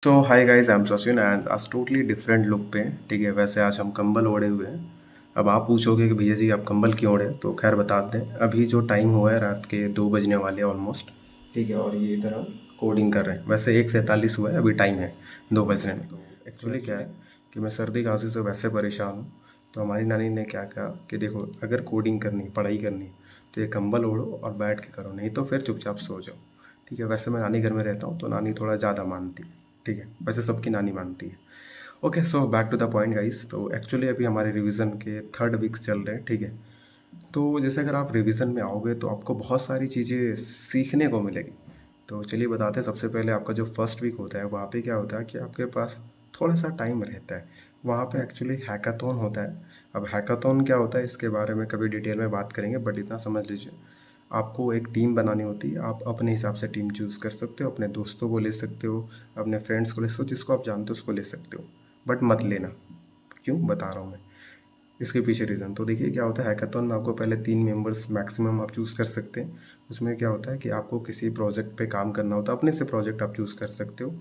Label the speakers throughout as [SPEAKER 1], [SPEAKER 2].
[SPEAKER 1] So hi guys, I am Sachin and आज totally different look पे हैं। ठीक है, वैसे आज हम कंबल ओढ़े हुए हैं। अब आप पूछोगे कि भैया जी आप कंबल क्यों ओढ़े, तो खैर बता दें। अभी जो टाइम हुआ है रात के 2 बजने वाले ऑलमोस्ट। ठीक है, और ये इधर हम कोडिंग कर रहे हैं। वैसे 1:47 हुआ है, अभी टाइम है 2 बजने में। तो एक्चुअली क्या है कि मैं सर्दी खांसी से वैसे परेशान हूँ। तो हमारी नानी ने क्या कहा कि देखो, अगर कोडिंग करनी, पढ़ाई करनी, तो ये कंबल ओढ़ो और बैठ के करो, नहीं तो फिर चुपचाप सो जाओ। ठीक है, वैसे मैं नानी घर में रहता हूँ तो नानी थोड़ा ज़्यादा मानती है। ठीक है, वैसे सबकी नानी मानती है। Okay, so back to the point guys. तो एक्चुअली अभी हमारे रिवीजन के 3rd वीक्स चल रहे हैं। ठीक है, तो जैसे अगर आप रिवीजन में आओगे तो आपको बहुत सारी चीज़ें सीखने को मिलेगी। तो चलिए बताते हैं। सबसे पहले आपका जो फर्स्ट वीक होता है वहाँ पे क्या होता है कि आपके पास थोड़ा सा टाइम रहता है। वहाँ पे एक्चुअली हैकाथॉन होता है। अब हैकाथॉन क्या होता है इसके बारे में कभी डिटेल में बात करेंगे, बट इतना समझ लीजिए, आपको एक टीम बनानी होती है। आप अपने हिसाब से टीम चूज़ कर सकते हो, अपने दोस्तों को ले सकते हो, अपने फ्रेंड्स को ले सकते हो, जिसको आप जानते हो उसको ले सकते हो, बट मत लेना। क्यों बता रहा हूँ मैं, इसके पीछे रीज़न तो देखिए क्या होता है। हैकाथॉन में आपको पहले 3 मेंबर्स मैक्सिमम आप चूज़ कर सकते हैं। उसमें क्या होता है कि आपको किसी प्रोजेक्ट पे काम करना होता है, अपने से प्रोजेक्ट आप चूज़ कर सकते हो,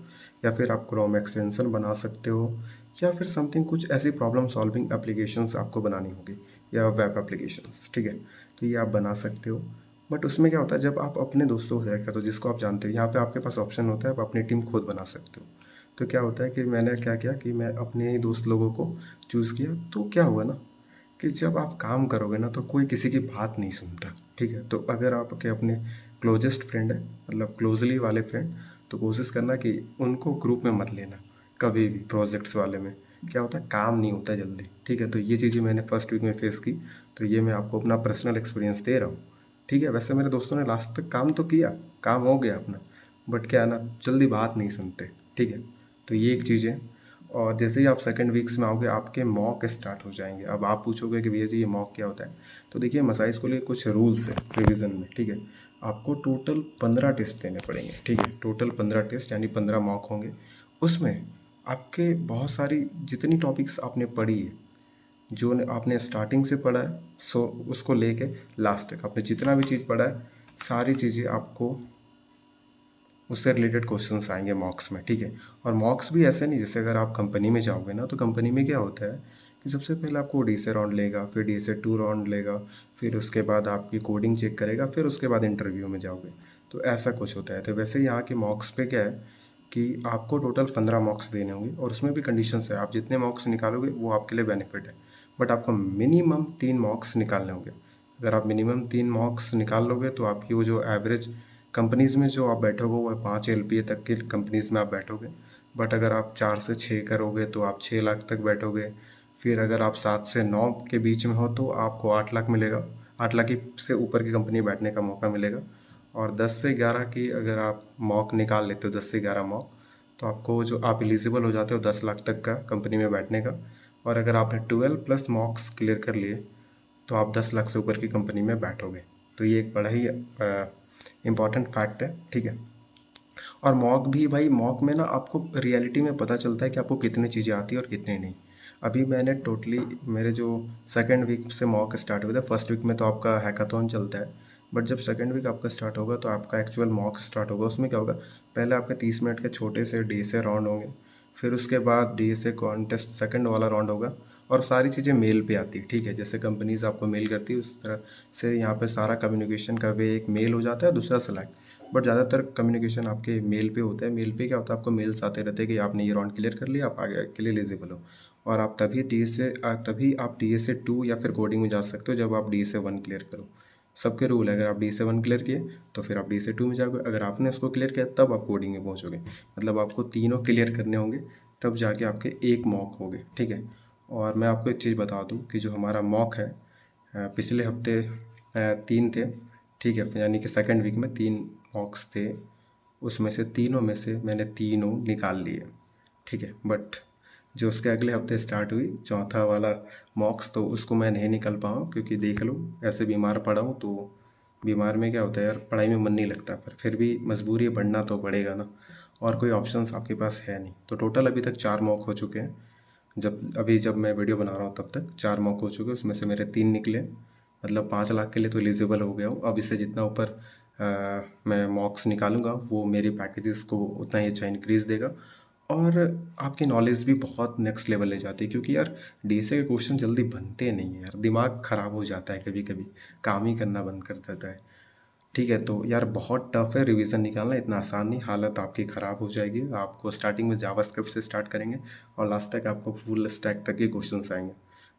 [SPEAKER 1] या फिर आप क्रोम एक्सटेंशन बना सकते हो, या फिर समथिंग कुछ ऐसी प्रॉब्लम सॉल्विंग एप्लीकेशंस आपको बनानी होगी, या वेब एप्लीकेशंस। ठीक है, तो ये आप बना सकते हो। बट उसमें क्या होता है, जब आप अपने दोस्तों को सेलेक्ट करते हो जिसको आप जानते हो, यहाँ पे आपके पास ऑप्शन होता है आप अपनी टीम खुद बना सकते हो। तो क्या होता है कि मैंने क्या किया कि मैं अपने ही दोस्त लोगों को चूज़ किया। तो क्या हुआ ना कि जब आप काम करोगे ना तो कोई किसी की बात नहीं सुनता। ठीक है, तो अगर आपके अपने क्लोजेस्ट फ्रेंड है, मतलब क्लोजली वाले फ्रेंड, तो कोशिश करना कि उनको ग्रुप में मत लेना कभी भी। प्रोजेक्ट्स वाले में क्या होता है, काम नहीं होता जल्दी। ठीक है, तो ये चीज़ें मैंने फर्स्ट वीक में फेस की। तो ये मैं आपको अपना पर्सनल एक्सपीरियंस दे रहा हूँ। ठीक है, वैसे मेरे दोस्तों ने लास्ट तक काम तो किया, काम हो गया अपना, बट क्या है ना, जल्दी बात नहीं सुनते। ठीक है, तो ये एक चीज़ है। और जैसे ही आप सेकंड वीक्स में आओगे आपके मॉक स्टार्ट हो जाएंगे। अब आप पूछोगे कि भैया जी ये मॉक क्या होता है, तो देखिए मसाइज को लिए कुछ रूल्स है रिवीजन में। ठीक है, आपको टोटल 15 टेस्ट देने पड़ेंगे। ठीक है, टोटल 15 टेस्ट यानी 15 मॉक होंगे। उसमें आपके बहुत सारी जितनी टॉपिक्स आपने पढ़ी है, जो आपने स्टार्टिंग से पढ़ा है, सो उसको लेके लास्ट तक आपने जितना भी चीज़ पढ़ा है, सारी चीज़ें आपको उससे रिलेटेड क्वेश्चंस आएंगे मॉक्स में। ठीक है, और मॉक्स भी ऐसे नहीं, जैसे अगर आप कंपनी में जाओगे ना, तो कंपनी में क्या होता है कि सबसे पहले आपको डी से राउंड लेगा, फिर डी से 2 राउंड लेगा, फिर उसके बाद आपकी कोडिंग चेक करेगा, फिर उसके बाद इंटरव्यू में जाओगे। तो ऐसा कुछ होता है। तो वैसे यहाँ के मॉक्स पे क्या है कि आपको टोटल 15 मॉक्स देने होंगे, और उसमें भी कंडीशंस है। आप जितने मॉक्स निकालोगे वो आपके लिए बेनिफिट है, बट आपको मिनिमम 3 मॉक्स निकालने होंगे। अगर आप मिनिमम 3 मॉक्स निकाल लोगे तो आपकी वो जो एवरेज कंपनीज़ में जो आप बैठोगे वो 5 LPA तक की कंपनीज़ में आप बैठोगे। बट अगर आप 4 से 6 करोगे तो आप 6 लाख तक बैठोगे। फिर अगर आप 7 से 9 के बीच में हो तो आपको 8 लाख मिलेगा। 8 लाख की से ऊपर की कंपनी बैठने का मौका मिलेगा। और 10 से 11 की अगर आप मॉक निकाल लेते हो, 10 से 11 मॉक, तो आपको जो आप एलिजिबल हो जाते हो 10 लाख तक का कंपनी में बैठने का। और अगर आपने 12 प्लस मॉक्स क्लियर कर लिए तो आप 10 लाख से ऊपर की कंपनी में बैठोगे। तो ये एक बड़ा ही इम्पॉर्टेंट फैक्ट है। ठीक है, और मॉक भी भाई, मॉक में ना आपको रियलिटी में पता चलता है कि आपको कितनी चीज़ें आती है और कितनी नहीं। अभी मैंने टोटली मेरे जो सेकंड वीक से मॉक स्टार्ट हुए थे, फर्स्ट वीक में तो आपका हैकाथॉन चलता है, बट जब सेकंड वीक आपका स्टार्ट होगा तो आपका एक्चुअल मॉक स्टार्ट होगा। उसमें क्या होगा, पहले आपके 30 मिनट के छोटे से डी से राउंड होंगे, फिर उसके बाद डी से कॉन्टेस्ट सेकंड वाला राउंड होगा, और सारी चीज़ें मेल पे आती है। ठीक है, जैसे कंपनीज आपको मेल करती है उस तरह से यहाँ पे सारा कम्युनिकेशन का वे एक मेल हो जाता है, दूसरा सिलेक्ट। बट ज़्यादातर कम्युनिकेशन आपके मेल पे होता है। मेल पे क्या होता है, आपको मेल्स आते रहते हैं कि आपने ये राउंड क्लियर कर लिया, आप आगे के लिए एलिजिबल हो। और आप तभी आप डी से 2 या फिर कोडिंग में जा सकते हो जब आप डी से 1 क्लियर करो। सबके रूल है, अगर आप डी से 1 क्लियर किए तो फिर आप डी से 2 में जाओगे, अगर आपने उसको क्लियर किया तब आप कोडिंग में पहुँचोगे। मतलब आपको तीनों क्लियर करने होंगे, तब जाके आपके एक मॉक होंगे। ठीक है, और मैं आपको एक चीज़ बता दूँ कि जो हमारा मॉक है, पिछले हफ्ते 3 थे। ठीक है, यानी कि सेकंड वीक में 3 मॉक्स थे। उसमें से तीनों में से मैंने तीनों निकाल लिए। ठीक है, बट जो उसके अगले हफ्ते स्टार्ट हुई चौथा वाला मॉक्स, तो उसको मैं नहीं निकल पाऊँ, क्योंकि देख लो ऐसे बीमार पड़ा हूँ। तो बीमार में क्या होता है यार, पढ़ाई में मन नहीं लगता, पर फिर भी मजबूरी है, पढ़ना तो पड़ेगा ना, और कोई ऑप्शंस आपके पास है नहीं। तो टोटल अभी तक 4 मॉक हो चुके हैं। जब मैं वीडियो बना रहा हूँ तब तक 4 मौके हो चुके हैं, उसमें से मेरे 3 निकले। मतलब 5 लाख के लिए तो एलिजिबल हो गया हूँ। अब इससे जितना ऊपर मैं मॉक्स निकालूंगा वो मेरे पैकेजेस को उतना ही अच्छा इंक्रीज़ देगा। और आपकी नॉलेज भी बहुत नेक्स्ट लेवल ले जाती है, क्योंकि यार डीएसए के क्वेश्चन जल्दी बनते नहीं है यार, दिमाग ख़राब हो जाता है कभी कभी, काम ही करना बंद कर देता है। ठीक है, तो यार बहुत टफ है रिवीजन निकालना, इतना आसान नहीं, हालत आपकी ख़राब हो जाएगी। आपको स्टार्टिंग में जावास्क्रिप्ट से स्टार्ट करेंगे और लास्ट तक आपको फुल स्टैक तक के क्वेश्चंस आएंगे।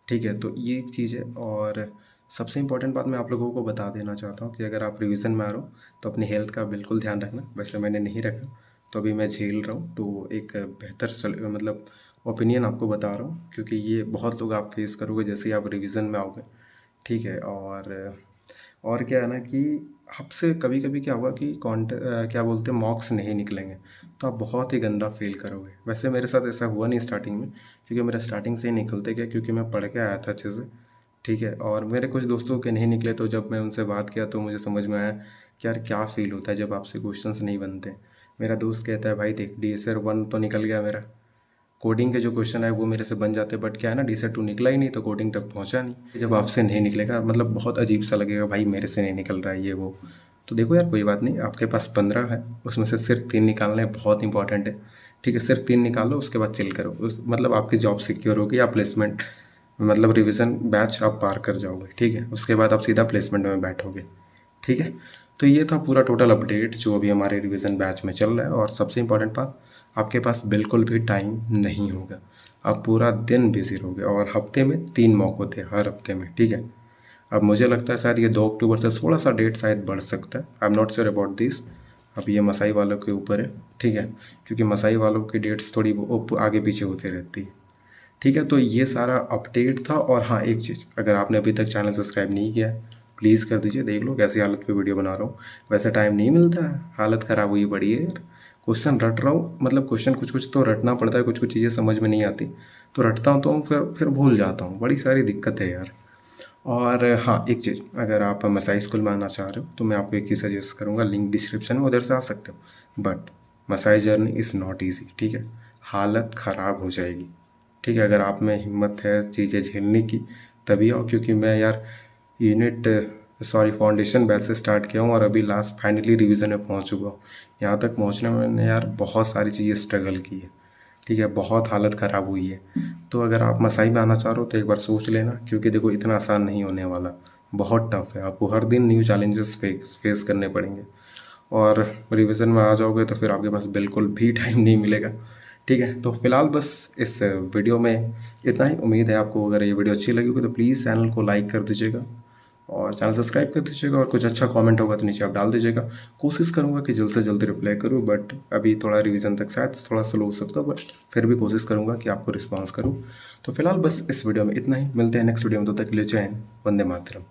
[SPEAKER 1] ठीक है, तो ये एक चीज़ है। और सबसे इंपॉर्टेंट बात मैं आप लोगों को बता देना चाहता हूँ कि अगर आप रिवीजन में आ रहे हो तो अपनी हेल्थ का बिल्कुल ध्यान रखना। वैसे मैंने नहीं रखा, तो अभी मैं झेल रहा हूँ, तो एक बेहतर मतलब ओपिनियन आपको बता रहा हूँ, क्योंकि ये बहुत लोग आप फेस करोगे जैसे ही आप रिवीजन में आओगे। ठीक है, और क्या है ना कि आपसे कभी कभी क्या हुआ कि क्या बोलते हैं, मॉक्स नहीं निकलेंगे, तो आप बहुत ही गंदा फील करोगे। वैसे मेरे साथ ऐसा हुआ नहीं स्टार्टिंग में, क्योंकि मेरा स्टार्टिंग से ही निकलते गया, क्योंकि मैं पढ़ के आया था अच्छे से। ठीक है, और मेरे कुछ दोस्तों के नहीं निकले, तो जब मैं उनसे बात किया तो मुझे समझ में आया कि यार क्या फ़ील होता है जब आपसे क्वेश्चंस नहीं बनते। मेरा दोस्त कहता है भाई देख, DSR 1 तो निकल गया मेरा, कोडिंग के जो क्वेश्चन है वो मेरे से बन जाते, बट क्या है ना, DSR 2 निकला ही नहीं, तो कोडिंग तक पहुंचा नहीं। जब आपसे नहीं निकलेगा मतलब बहुत अजीब सा लगेगा, भाई मेरे से नहीं निकल रहा है ये वो। तो देखो यार, कोई बात नहीं, आपके पास 15 है, उसमें से सिर्फ 3 निकालना है, बहुत इंपॉर्टेंट है। ठीक है, सिर्फ 3 निकालो, उसके बाद चिल करो, उस मतलब आपकी जॉब सिक्योर होगी, या प्लेसमेंट मतलब रिवीजन बैच आप पार कर जाओगे। ठीक है, उसके बाद आप सीधा प्लेसमेंट में बैठोगे। ठीक है, तो ये था पूरा टोटल अपडेट जो अभी हमारे रिवीजन बैच में चल रहा है। और सबसे इम्पॉर्टेंट बात, आपके पास बिल्कुल भी टाइम नहीं होगा, आप पूरा दिन बिजी रहोगे। और हफ्ते में 3 मॉक होते हैं, हर हफ्ते में। ठीक है, अब मुझे लगता है शायद ये 2 अक्टूबर से थोड़ा सा डेट शायद बढ़ सकता है, I am not sure about this. अब ये मसाई वालों के ऊपर है। ठीक है, क्योंकि मसाई वालों की डेट्स थोड़ी आगे पीछे होती रहती है। ठीक है, तो ये सारा अपडेट था। और हाँ, एक चीज़, अगर आपने अभी तक चैनल सब्सक्राइब नहीं किया है, प्लीज़ कर दीजिए। देख लो कैसी हालत पे वीडियो बना रहा हूँ, वैसे टाइम नहीं मिलता है, हालत ख़राब हुई पड़ी है यार। क्वेश्चन रट रहा हूँ, मतलब क्वेश्चन कुछ कुछ तो रटना पड़ता है, कुछ कुछ चीज़ें समझ में नहीं आती, तो रटता हूँ तो फिर भूल जाता हूँ, बड़ी सारी दिक्कत है यार। और हाँ, एक चीज़, अगर आप मसाई स्कूल में आना चाह रहे हो तो मैं आपको एक चीज़ सजेस्ट करूँगा, लिंक डिस्क्रिप्शन में, उधर से आ सकते हो। बट मसाई जर्नी इज़ नॉट ईजी। ठीक है, हालत ख़राब हो जाएगी। ठीक है, अगर आप में हिम्मत है चीज़ें झेलने की तभी आओ, क्योंकि मैं यार फाउंडेशन बैच से स्टार्ट किया हूँ और अभी लास्ट फाइनली रिवीजन में पहुँच चुका हूँ। यहाँ तक पहुँचने में मैंने यार बहुत सारी चीज़ें स्ट्रगल की है। ठीक है, बहुत हालत ख़राब हुई है। तो अगर आप मसाई में आना चाह रहे हो तो एक बार सोच लेना, क्योंकि देखो इतना आसान नहीं होने वाला, बहुत टफ है, आपको हर दिन न्यू चैलेंजेस फेस करने पड़ेंगे। और रिवीजन में आ जाओगे तो फिर आपके पास बिल्कुल भी टाइम नहीं मिलेगा। ठीक है, तो फिलहाल बस इस वीडियो में इतना ही। उम्मीद है आपको अगर ये वीडियो अच्छी लगी होगी तो प्लीज़ चैनल को लाइक कर दीजिएगा और चैनल सब्सक्राइब कर दीजिएगा, और कुछ अच्छा कमेंट होगा तो नीचे आप डाल दीजिएगा। कोशिश करूँगा कि जल्द से जल्द रिप्लाई करूँ, बट अभी थोड़ा रिवीजन तक शायद थोड़ा स्लो हो सकता है, बट फिर भी कोशिश करूँगा कि आपको रिस्पॉन्स करूँ। तो फिलहाल बस इस वीडियो में इतना ही, मिलते हैं नेक्स्ट वीडियो में, तब तक के लिए जय हिंद, वंदे मातरम।